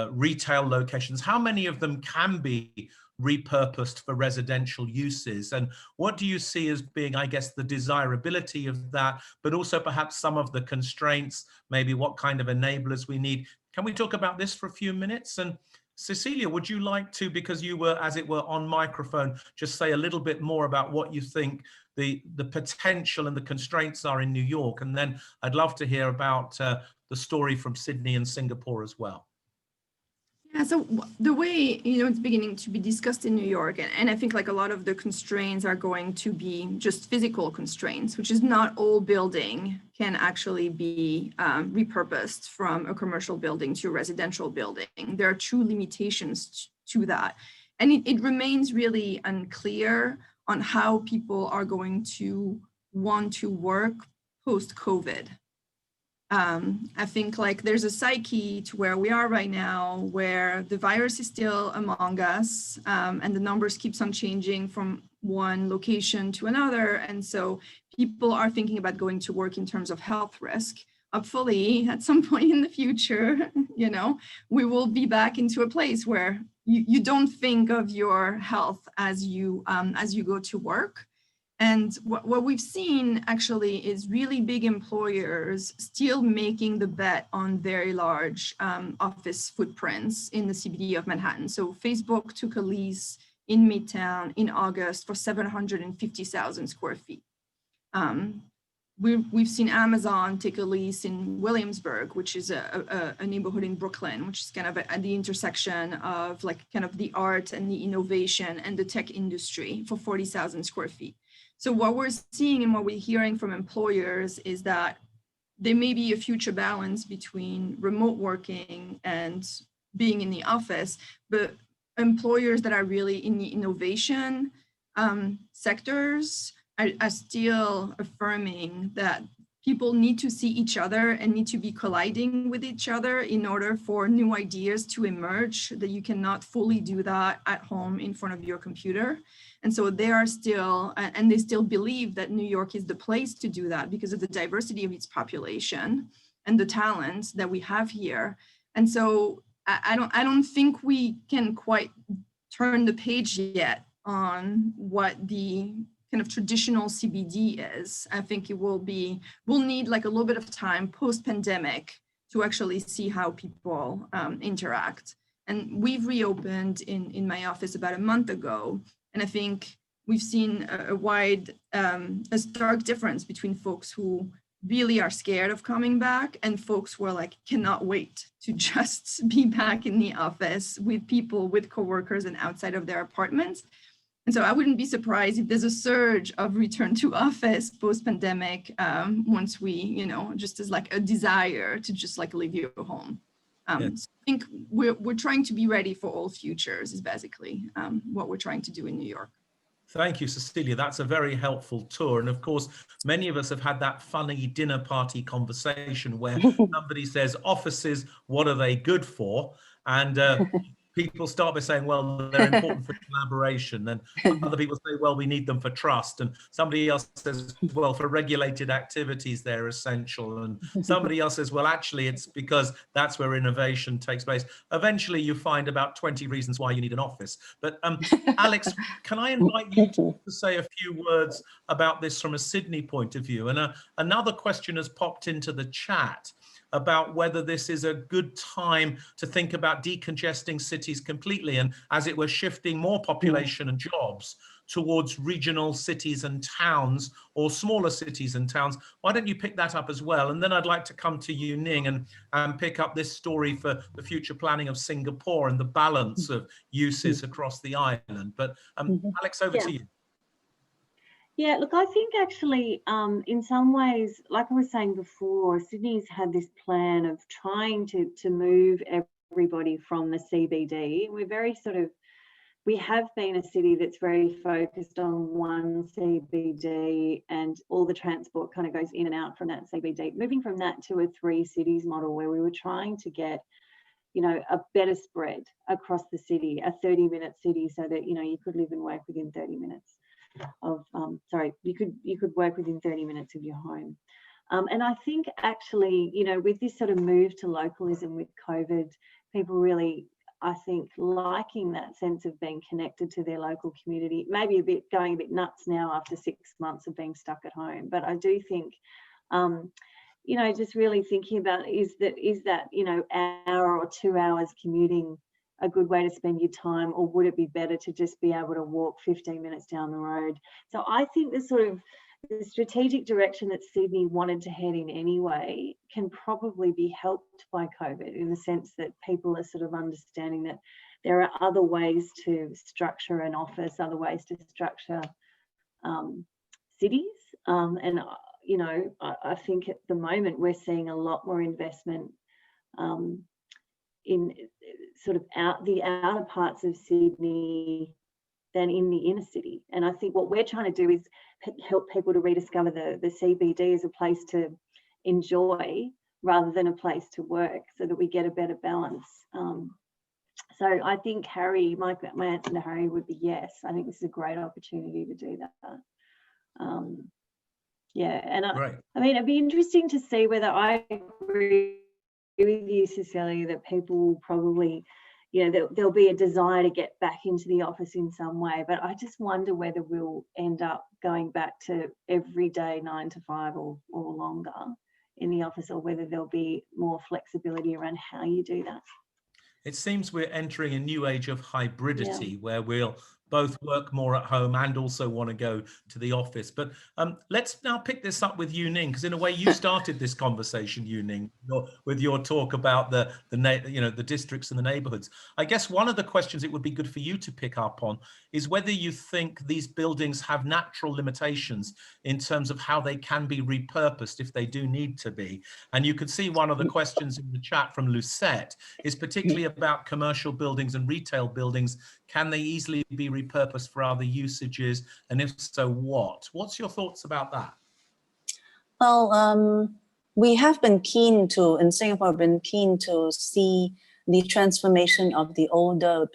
Speaker 1: retail locations, how many of them can be repurposed for residential uses? And what do you see as being, I guess, the desirability of that, but also perhaps some of the constraints, maybe what kind of enablers we need? Can we talk about this for a few minutes? And Cecilia, would you like to, because you were, as it were, on microphone, just say a little bit more about what you think the potential and the constraints are in New York? And then I'd love to hear about the story from Sydney and Singapore as well.
Speaker 2: Yeah, so the way, you know, it's beginning to be discussed in New York, and I think like a lot of the constraints are going to be just physical constraints, which is not all building can actually be repurposed from a commercial building to a residential building. There are true limitations to that. And it remains really unclear on how people are going to want to work post-COVID. I think like there's a psyche to where we are right now, where the virus is still among us, and the numbers keeps on changing from one location to another. And so people are thinking about going to work in terms of health risk. Hopefully at some point in the future, you know, we will be back into a place where you don't think of your health as you go to work. And what we've seen actually is really big employers still making the bet on very large office footprints in the CBD of Manhattan. So Facebook took a lease in Midtown in August for 750,000 square feet. We've seen Amazon take a lease in Williamsburg, which is a neighborhood in Brooklyn, which is kind of at the intersection of like kind of the art and the innovation and the tech industry, for 40,000 square feet. So what we're seeing and what we're hearing from employers is that there may be a future balance between remote working and being in the office, but employers that are really in the innovation sectors are still affirming that people need to see each other and need to be colliding with each other in order for new ideas to emerge, that you cannot fully do that at home in front of your computer. And so they are still, and they still believe that New York is the place to do that because of the diversity of its population and the talents that we have here. And so I don't think we can quite turn the page yet on what the kind of traditional CBD is. I think we'll need like a little bit of time post-pandemic to actually see how people interact. And we've reopened in my office about a month ago. And I think we've seen a stark difference between folks who really are scared of coming back and folks who are like, cannot wait to just be back in the office with people, with coworkers and outside of their apartments. And so I wouldn't be surprised if there's a surge of return to office post-pandemic once we, just as like a desire to just like leave your home. So I think we're trying to be ready for all futures is basically what we're trying to do in New York.
Speaker 1: Thank you, Cecilia. That's a very helpful tour. And of course, many of us have had that funny dinner party conversation where somebody says, offices, what are they good for? And people start by saying, well, they're important for collaboration. And other people say, well, we need them for trust. And somebody else says, well, for regulated activities, they're essential. And somebody else says, well, actually, it's because that's where innovation takes place. Eventually, you find about 20 reasons why you need an office. But Alex, can I invite you to say a few words about this from a Sydney point of view? And another question has popped into the chat about whether this is a good time to think about decongesting cities completely and, as it were, shifting more population and jobs towards regional cities and towns or smaller cities and towns. Why don't you pick that up as well? And then I'd like to come to you, Ning, and pick up this story for the future planning of Singapore and the balance of uses across the island. But Alex, over to you.
Speaker 4: Yeah, look, I think actually in some ways, like I was saying before, Sydney's had this plan of trying to move everybody from the CBD. We're very we have been a city that's very focused on one CBD and all the transport kind of goes in and out from that CBD. Moving from that to a 3 cities model where we were trying to get, a better spread across the city, a 30-minute city so that, you could live and work within 30 minutes. You could work within 30 minutes of your home. And I think actually, with this sort of move to localism with COVID, people really, I think, liking that sense of being connected to their local community, maybe going a bit nuts now after 6 months of being stuck at home. But I do think, just really thinking about is that, hour or 2 hours commuting a good way to spend your time, or would it be better to just be able to walk 15 minutes down the road? So I think the strategic direction that Sydney wanted to head in anyway can probably be helped by COVID, in the sense that people are sort of understanding that there are other ways to structure an office, other ways to structure cities. And, I think at the moment we're seeing a lot more investment in sort of the outer parts of Sydney than in the inner city. And I think what we're trying to do is help people to rediscover the CBD as a place to enjoy rather than a place to work, so that we get a better balance. So I think my answer to Harry would be yes. I think this is a great opportunity to do that. I mean, it'd be interesting to see whether I agree with you, Cecilia, that people probably, there'll be a desire to get back into the office in some way, but I just wonder whether we'll end up going back to every day 9 to 5 or longer in the office, or whether there'll be more flexibility around how you do that.
Speaker 1: It seems we're entering a new age of hybridity where we'll both work more at home and also want to go to the office. But let's now pick this up with you, Ning, because in a way you started this conversation, you, Ning, with your talk about the districts and the neighborhoods. I guess one of the questions it would be good for you to pick up on is whether you think these buildings have natural limitations in terms of how they can be repurposed if they do need to be. And you could see one of the questions in the chat from Lucette is particularly about commercial buildings and retail buildings. Can they easily be repurposed for other usages? And if so, what? What's your thoughts about that?
Speaker 3: Well, we have been keen to, in Singapore, been keen to see the transformation of the older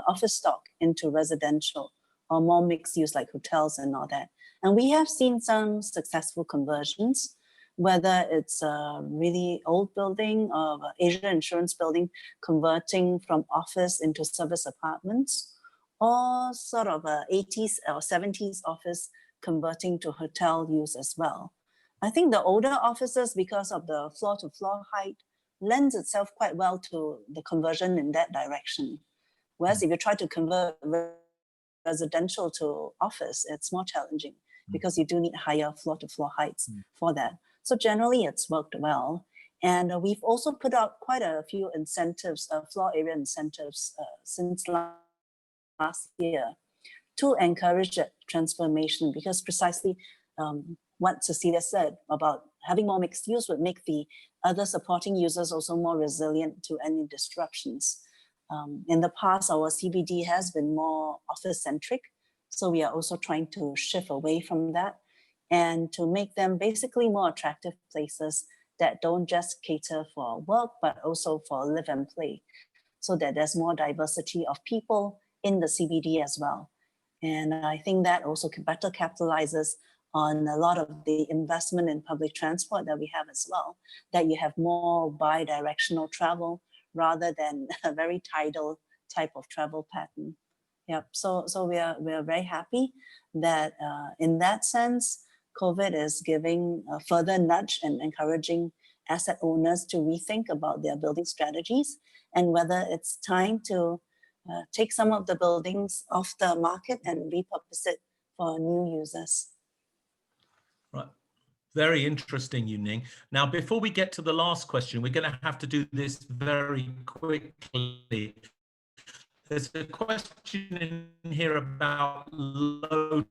Speaker 3: office stock into residential or more mixed use like hotels and all that. And we have seen some successful conversions, whether it's a really old building or Asia Insurance building converting from office into service apartments, or sort of a 80s or 70s office converting to hotel use as well. I think the older offices, because of the floor-to-floor height, lends itself quite well to the conversion in that direction. Whereas if you try to convert residential to office, it's more challenging because you do need higher floor-to-floor heights for that. So generally, it's worked well. And we've also put out quite a few incentives, floor area incentives since last year to encourage that transformation, because precisely what Cecilia said about having more mixed use would make the other supporting users also more resilient to any disruptions. In the past, our CBD has been more office-centric, so we are also trying to shift away from that and to make them basically more attractive places that don't just cater for work, but also for live and play, so that there's more diversity of people in the CBD as well. And I think that also better capitalizes on a lot of the investment in public transport that we have as well, that you have more bi-directional travel rather than a very tidal type of travel pattern. Yep. So we are very happy that in that sense, COVID is giving a further nudge and encouraging asset owners to rethink about their building strategies and whether it's time to take some of the buildings off the market and repurpose it for new users.
Speaker 1: Right. Very interesting, Yuning. Now, before we get to the last question, we're going to have to do this very quickly. There's a question in here about low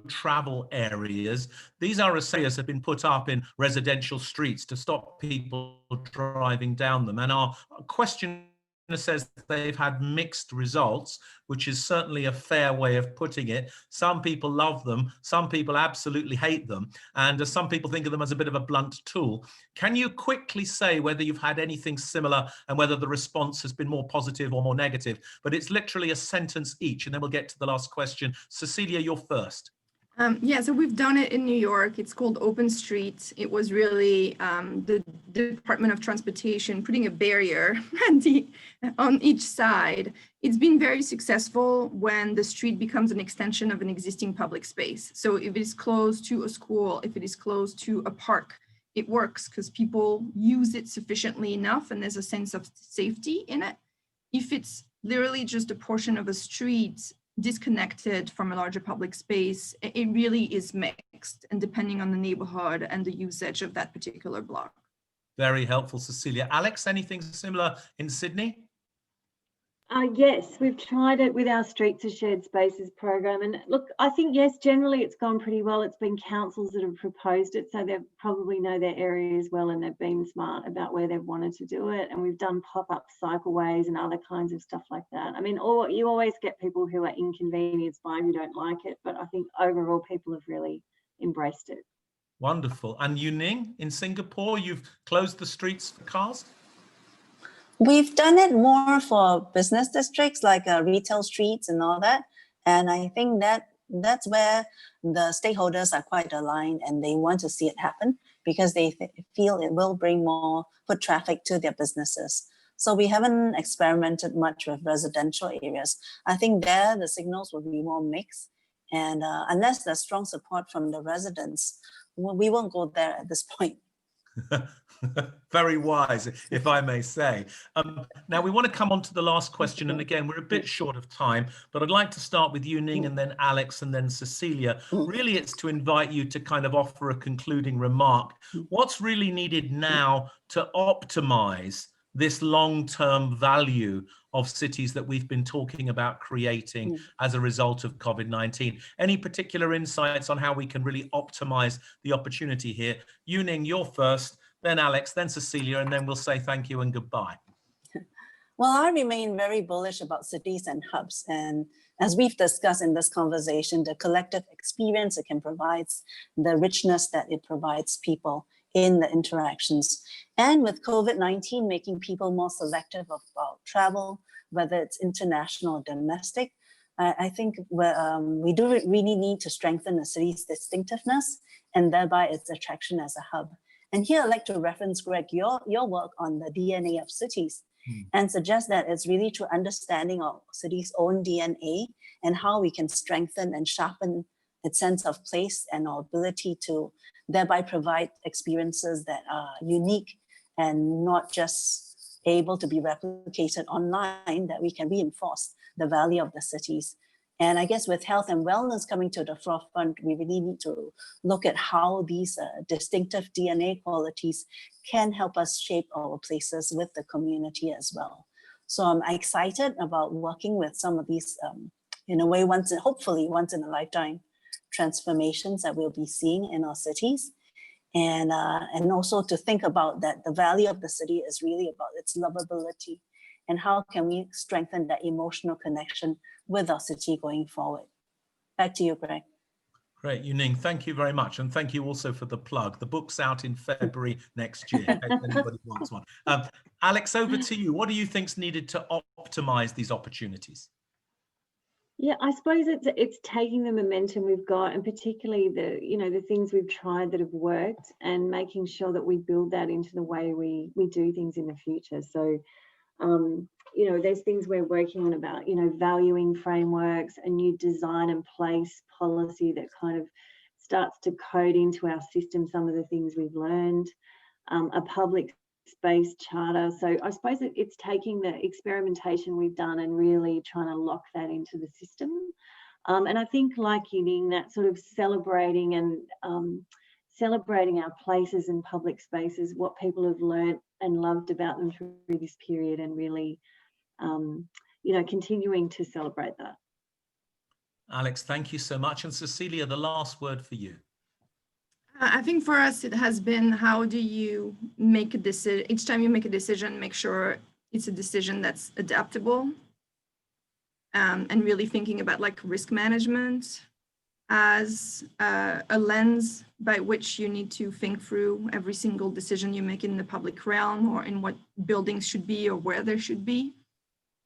Speaker 1: travel areas. These are areas that have been put up in residential streets to stop people driving down them. And our question says they've had mixed results, which is certainly a fair way of putting it. Some people love them, some people absolutely hate them, and some people think of them as a bit of a blunt tool. Can you quickly say whether you've had anything similar and whether the response has been more positive or more negative? But it's literally a sentence each, and then we'll get to the last question. Cecilia, you're first.
Speaker 2: Yeah, so we've done it in New York. It's called Open Street. It was really the Department of Transportation putting a barrier on each side. It's been very successful when the street becomes an extension of an existing public space. So if it is close to a school, if it is close to a park, it works because people use it sufficiently enough and there's a sense of safety in it. If it's literally just a portion of a street disconnected from a larger public space, it really is mixed and depending on the neighborhood and the usage of that particular block.
Speaker 1: Very helpful, Cecilia. Alex, anything similar in Sydney?
Speaker 4: Yes, we've tried it with our Streets as Shared Spaces program. And look, I think, yes, generally it's gone pretty well. It's been councils that have proposed it, so they probably know their areas well and they've been smart about where they've wanted to do it. And we've done pop-up cycleways and other kinds of stuff like that. I mean, you always get people who are inconvenienced by it, who don't like it, but I think overall people have really embraced it.
Speaker 1: Wonderful. And Yuning, in Singapore, you've closed the streets for cars?
Speaker 3: We've done it more for business districts like retail streets and all that. And I think that's where the stakeholders are quite aligned and they want to see it happen because they feel it will bring more foot traffic to their businesses. So we haven't experimented much with residential areas. I think there the signals will be more mixed. And unless there's strong support from the residents, we won't go there at this point.
Speaker 1: Very wise, if I may say. Now we want to come on to the last question, and again we're a bit short of time, but I'd like to start with Yuning and then Alex and then Cecilia. Really, it's to invite you to kind of offer a concluding remark. What's really needed now to optimize this long-term value of cities that we've been talking about creating as a result of COVID-19? Any particular insights on how we can really optimize the opportunity here? Yuning, you're first, then Alex, then Cecilia, and then we'll say thank you and goodbye.
Speaker 3: Well, I remain very bullish about cities and hubs. And as we've discussed in this conversation, the collective experience it can provide, the richness that it provides people in the interactions. And with COVID-19 making people more selective about travel, whether it's international or domestic, I think we do really need to strengthen the city's distinctiveness and thereby its attraction as a hub. And here I'd like to reference, Greg, your work on the DNA of cities and suggest that it's really through understanding of city's own DNA and how we can strengthen and sharpen its sense of place and our ability to thereby provide experiences that are unique and not just able to be replicated online, that we can reinforce the value of the cities. And I guess with health and wellness coming to the forefront, we really need to look at how these distinctive DNA qualities can help us shape our places with the community as well. So I'm excited about working with some of these, in a way, hopefully once in a lifetime transformations that we'll be seeing in our cities. And also to think about that the value of the city is really about its lovability and how can we strengthen that emotional connection with our city going forward. Back to you, Greg.
Speaker 1: Great, Yuning, thank you very much. And thank you also for the plug. The book's out in February next year, if anybody wants one. Alex, over to you. What do you think's needed to optimize these opportunities?
Speaker 4: Yeah, I suppose it's taking the momentum we've got, and particularly the things we've tried that have worked, and making sure that we build that into the way we do things in the future. So, there's things we're working on about, valuing frameworks, a new design and place policy that kind of starts to code into our system some of the things we've learned, a public space charter. So I suppose it's taking the experimentation we've done and really trying to lock that into the system. And I think, like Yuning, that sort of celebrating our places and public spaces, what people have learnt and loved about them through this period, and really, continuing to celebrate that.
Speaker 1: Alex, thank you so much. And Cecilia, the last word for you.
Speaker 2: I think for us, it has been, how do you make a decision? Each time you make a decision, make sure it's a decision that's adaptable, and really thinking about like risk management as a lens by which you need to think through every single decision you make in the public realm, or in what buildings should be or where there should be.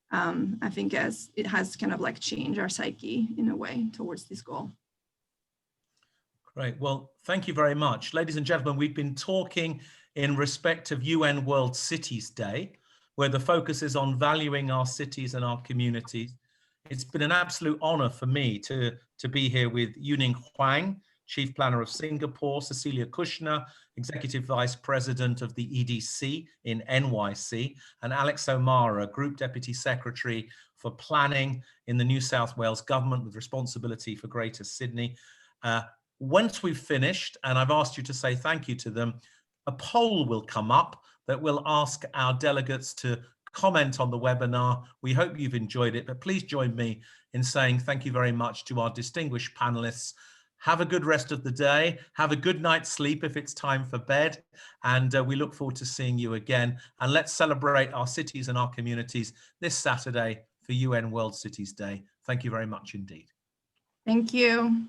Speaker 2: I think as it has kind of like changed our psyche in a way towards this goal.
Speaker 1: Great. Well, thank you very much. Ladies and gentlemen, we've been talking in respect of UN World Cities Day, where the focus is on valuing our cities and our communities. It's been an absolute honor for me to be here with Yuning Huang, Chief Planner of Singapore, Cecilia Kushner, Executive Vice President of the EDC in NYC, and Alex O'Mara, Group Deputy Secretary for Planning in the New South Wales Government with responsibility for Greater Sydney. Once we've finished, and I've asked you to say thank you to them, a poll will come up that will ask our delegates to comment on the webinar. We hope you've enjoyed it, but please join me in saying thank you very much to our distinguished panelists. Have a good rest of the day. Have a good night's sleep if it's time for bed. And we look forward to seeing you again. And let's celebrate our cities and our communities this Saturday for UN World Cities Day. Thank you very much indeed.
Speaker 2: Thank you.